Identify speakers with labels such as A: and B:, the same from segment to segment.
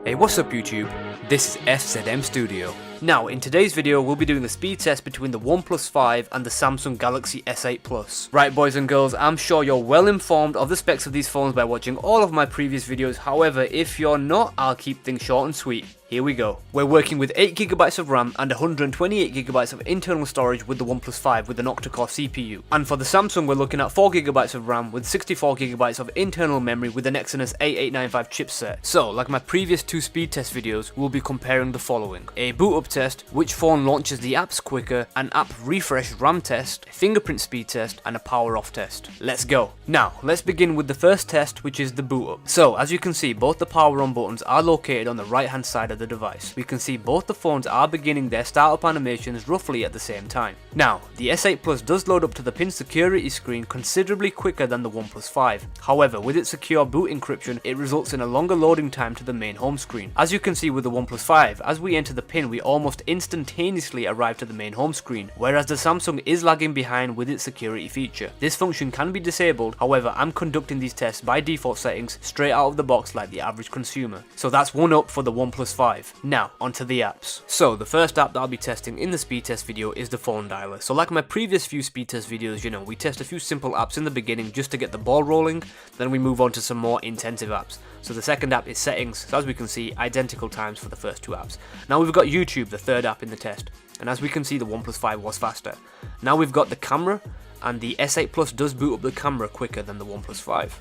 A: Hey, what's up YouTube? This is FZM Studio. Now, in today's video, we'll be doing a speed test between the OnePlus 5 and the Samsung Galaxy S8 Plus. Right, boys and girls, I'm sure you're well informed of the specs of these phones by watching all of my previous videos. However, if you're not, I'll keep things short and sweet. Here we go. We're working with 8GB of RAM and 128GB of internal storage with the OnePlus 5 with an octa-core CPU. And for the Samsung, we're looking at 4GB of RAM with 64GB of internal memory with an Exynos 8895 chipset. So, like my previous two speed test videos, we'll be comparing the following: a boot up test, which phone launches the apps quicker, an app refresh RAM test, a fingerprint speed test, and a power off test. Let's go. Now, let's begin with the first test, which is the boot up. So, as you can see, both the power on buttons are located on the right hand side of the device. We can see both the phones are beginning their startup animations roughly at the same time. Now, the S8 Plus does load up to the pin security screen considerably quicker than the OnePlus 5. However, with its secure boot encryption, it results in a longer loading time to the main home screen. As you can see with the OnePlus 5, as we enter the pin, we almost instantaneously arrive to the main home screen, whereas the Samsung is lagging behind with its security feature. This function can be disabled, however, I'm conducting these tests by default settings straight out of the box like the average consumer. So that's one up for the OnePlus 5. Now, onto the apps. So, the first app that I'll be testing in the speed test video is the phone dialer. So like my previous few speed test videos, we test a few simple apps in the beginning just to get the ball rolling, then we move on to some more intensive apps. So the second app is settings, so as we can see, identical times for the first two apps. Now we've got YouTube, the third app in the test, and as we can see, the OnePlus 5 was faster. Now we've got the camera, and the S8 Plus does boot up the camera quicker than the OnePlus 5.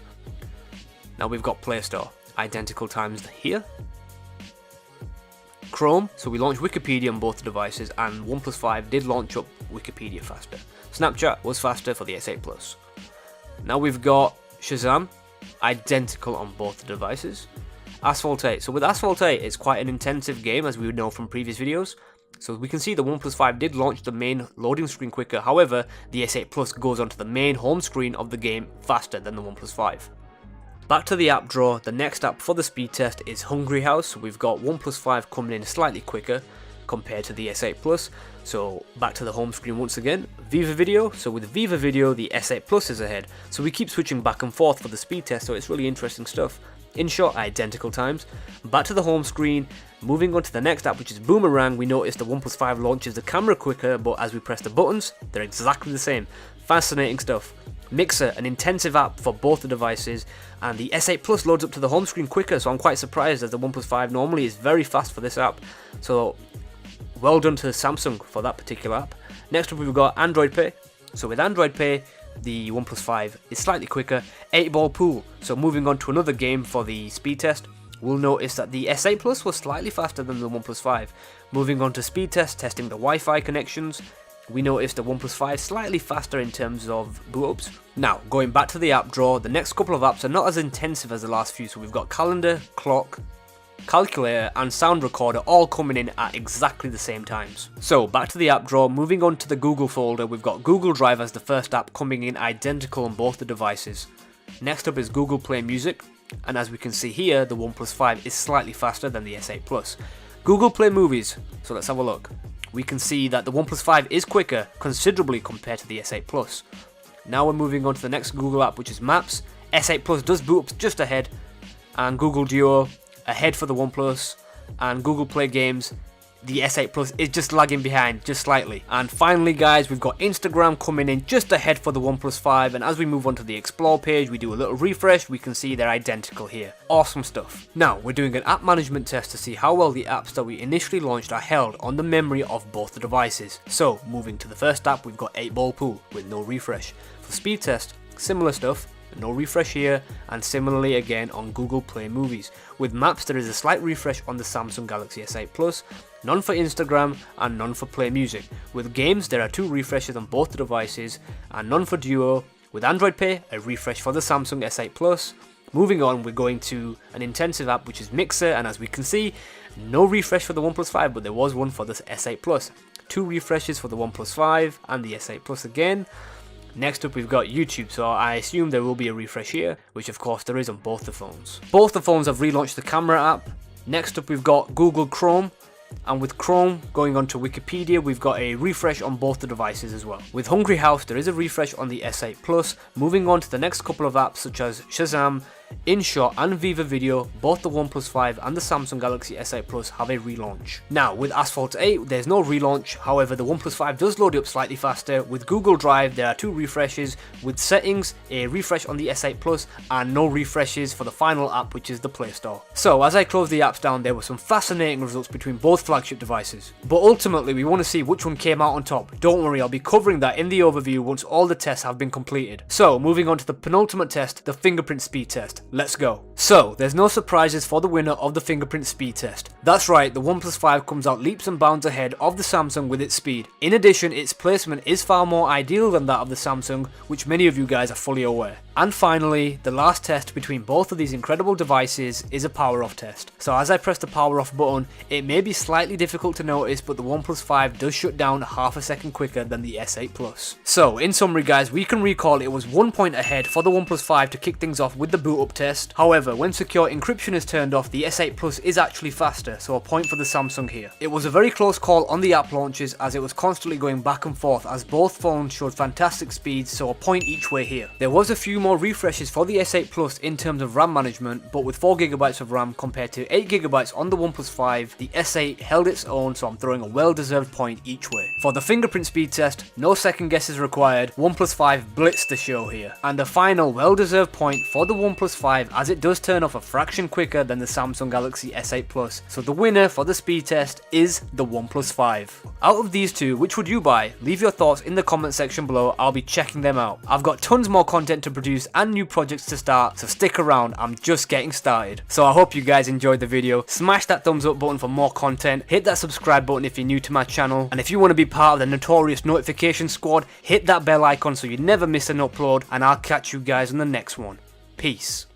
A: Now we've got Play Store, identical times here. Chrome, so we launched Wikipedia on both devices, and OnePlus 5 did launch up Wikipedia faster. Snapchat was faster for the S8 Plus. Now we've got Shazam, identical on both devices. Asphalt 8, so with Asphalt 8 it's quite an intensive game, as we would know from previous videos. So we can see the OnePlus 5 did launch the main loading screen quicker, however the S8 Plus goes onto the main home screen of the game faster than the OnePlus 5. Back to the app drawer, the next app for the speed test is Hungry House. We've got OnePlus 5 coming in slightly quicker compared to the S8 Plus. So back to the home screen once again. Viva Video, so with Viva Video the S8 Plus is ahead. So we keep switching back and forth for the speed test, so it's really interesting stuff. In short, identical times. Back to the home screen, moving on to the next app, which is Boomerang. We notice the OnePlus 5 launches the camera quicker, but as we press the buttons, they're exactly the same. Fascinating stuff. Mixer, an intensive app for both the devices, and the S8 Plus loads up to the home screen quicker, so I'm quite surprised as the OnePlus 5 normally is very fast for this app. So well done to Samsung for that particular app. Next up we've got Android Pay. So with Android Pay, the OnePlus 5 is slightly quicker. 8-ball pool, so moving on to another game for the speed test, we'll notice that the S8 Plus was slightly faster than the OnePlus 5. Moving on to speed test, testing the Wi-Fi connections, we noticed the OnePlus 5 slightly faster in terms of boot ups. Now, going back to the app drawer, the next couple of apps are not as intensive as the last few, so we've got calendar, clock, calculator and sound recorder all coming in at exactly the same times. So back to the app drawer, moving on to the Google folder, we've got Google Drive as the first app coming in identical on both the devices. Next up is Google Play Music, and as we can see here, the OnePlus 5 is slightly faster than the S8 Plus. Google Play Movies, so let's have a look. We can see that the OnePlus 5 is quicker considerably compared to the S8 Plus. Now we're moving on to the next Google app, which is Maps. S8 Plus does boot up just ahead, and Google Duo ahead for the OnePlus, and Google Play Games, the S8 Plus is just lagging behind just slightly. And finally guys, we've got Instagram coming in just ahead for the OnePlus 5, and as we move on to the Explore page, we do a little refresh, we can see they're identical here. Awesome stuff. Now we're doing an app management test to see how well the apps that we initially launched are held on the memory of both the devices. So moving to the first app, we've got 8-ball pool with no refresh. For speed test, similar stuff. No refresh here, and similarly again on Google Play Movies. With Maps there is a slight refresh on the Samsung Galaxy S8 Plus, none for Instagram and none for Play Music. With games there are 2 refreshes on both the devices and none for Duo. With Android Pay, a refresh for the Samsung S8 Plus. Moving on, we're going to an intensive app which is Mixer, and as we can see, no refresh for the OnePlus 5, but there was one for the S8 Plus. 2 refreshes for the OnePlus 5 and the S8 Plus again. Next up we've got YouTube, so I assume there will be a refresh here, which of course there is on both the phones. Both the phones have relaunched the camera app. Next up we've got Google Chrome, and with Chrome going on to Wikipedia, we've got a refresh on both the devices as well. With Hungry House there is a refresh on the S8 Plus. Moving on to the next couple of apps such as Shazam, InShot and Viva Video, both the OnePlus 5 and the Samsung Galaxy S8 Plus have a relaunch. Now with Asphalt 8 there's no relaunch, however the OnePlus 5 does load up slightly faster. With Google Drive there are 2 refreshes, with settings, a refresh on the S8 Plus and no refreshes for the final app, which is the Play Store. So as I close the apps down, there were some fascinating results between both flagship devices. But ultimately we want to see which one came out on top. Don't worry, I'll be covering that in the overview once all the tests have been completed. So moving on to the penultimate test, the fingerprint speed test. Let's go. So there's no surprises for the winner of the fingerprint speed test. That's right, the OnePlus 5 comes out leaps and bounds ahead of the Samsung with its speed. In addition, its placement is far more ideal than that of the Samsung, which many of you guys are fully aware. And finally, the last test between both of these incredible devices is a power off test. So as I press the power off button, it may be slightly difficult to notice, but the OnePlus 5 does shut down half a second quicker than the S8 Plus. So in summary guys, we can recall it was 1 point ahead for the OnePlus 5 to kick things off with the boot up test. However, when secure encryption is turned off, the S8 Plus is actually faster, so a point for the Samsung here. It was a very close call on the app launches as it was constantly going back and forth as both phones showed fantastic speeds, so a point each way here. There was a few more refreshes for the S8 Plus in terms of RAM management, but with 4GB of RAM compared to 8GB on the OnePlus 5, the S8 held its own, so I'm throwing a well-deserved point each way. For the fingerprint speed test, no second guesses required, OnePlus 5 blitzed the show here. And the final well-deserved point for the OnePlus 5 as it does turn off a fraction quicker than the Samsung Galaxy S8 Plus. So the winner for the speed test is the OnePlus 5. Out of these two, which would you buy? Leave your thoughts in the comment section below, I'll be checking them out. I've got tons more content to produce and new projects to start, so stick around, I'm just getting started. So I hope you guys enjoyed the video. Smash that thumbs up button for more content, hit that subscribe button if you're new to my channel, and if you want to be part of the notorious notification squad, hit that bell icon so you never miss an upload, and I'll catch you guys in the next one. Peace.